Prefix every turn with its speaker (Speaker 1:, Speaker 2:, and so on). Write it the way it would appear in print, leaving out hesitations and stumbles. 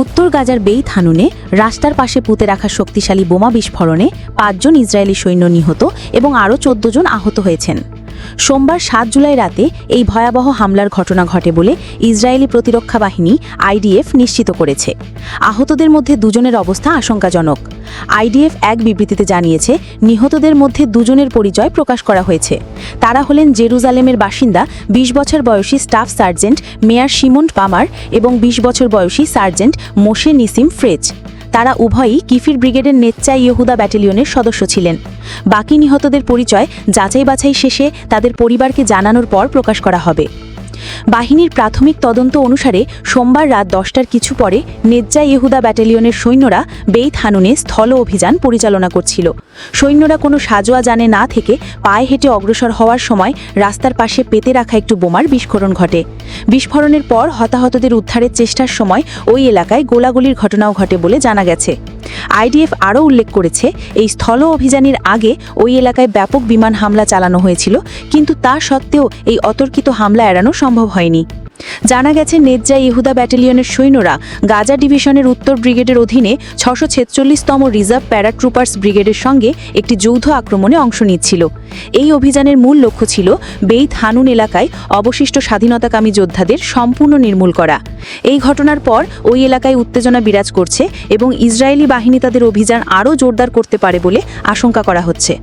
Speaker 1: উত্তর গাজার বেইত হানুনে রাস্তার পাশে পুঁতে রাখা শক্তিশালী বোমা বিস্ফোরণে ৫ জন ইসরায়েলি সৈন্য নিহত এবং আরও ১৪ জন আহত হয়েছেন। সোমবার ৭ জুলাই রাতে এই ভয়াবহ হামলার ঘটনা ঘটে বলে ইসরায়েলি প্রতিরক্ষা বাহিনী আইডিএফ নিশ্চিত করেছে। আহতদের মধ্যে ২ জনের অবস্থা আশঙ্কাজনক। আইডিএফ এক বিবৃতিতে জানিয়েছে, নিহতদের মধ্যে ২ জনের পরিচয় প্রকাশ করা হয়েছে। তারা হলেন জেরুজালেমের বাসিন্দা ২০ বছর বয়সী স্টাফ সার্জেন্ট মেয়ার শিমন্ট পামার এবং ২০ বছর বয়সী সার্জেন্ট মোশে নিসিম ফ্রেজ। তারা উভয়ই কিফির ব্রিগেডের নেচ্চা ইহুদা ব্যাটালিয়নের সদস্য ছিলেন। বাকি নিহতদের পরিচয় যাচাই বাছাই শেষে তাদের পরিবারকে জানানোর পর প্রকাশ করা হবে। বাহিনীর প্রাথমিক তদন্ত অনুসারে সোমবার রাত ১০টার কিছু পরে নেজ্জা ইহুদা ব্যাটালিয়নের সৈন্যরা বেইত হানুনে স্থল অভিযান পরিচালনা করছিল। সৈন্যরা কোনো সাজোয়া যানে না থেকে পায়ে হেঁটে অগ্রসর হওয়ার সময় রাস্তার পাশে পেতে রাখা একটু বোমার বিস্ফোরণ ঘটে। বিস্ফোরণের পর হতাহতদের উদ্ধারের চেষ্টার সময় ওই এলাকায় গোলাগুলির ঘটনাও ঘটে বলে জানা গেছে। আইডিএফ আরও উল্লেখ করেছে, এই স্থল অভিযানের আগে ওই এলাকায় ব্যাপক বিমান হামলা চালানো হয়েছিল, কিন্তু তা সত্ত্বেও এই অতর্কিত হামলা এড়ানো সম্ভব হয়নি। জানা গেছে, নেজ্জা ইহুদা ব্যাটালিয়নের সৈন্যরা গাজা ডিভিশনের উত্তর ব্রিগেডের অধীনে ৬৪৬তম রিজার্ভ প্যারাট্রুপার্স ব্রিগেডের সঙ্গে একটি যৌথ আক্রমণে অংশ নিচ্ছিল। এই অভিযানের মূল লক্ষ্য ছিল বেইত হানুন এলাকায় অবশিষ্ট স্বাধীনতাকামী যোদ্ধাদের সম্পূর্ণ নির্মূল করা। এই ঘটনার পর ওই এলাকায় উত্তেজনা বিরাজ করছে এবং ইসরায়েলি বাহিনী তাদের অভিযান আরও জোরদার করতে পারে বলে আশঙ্কা করা হচ্ছে।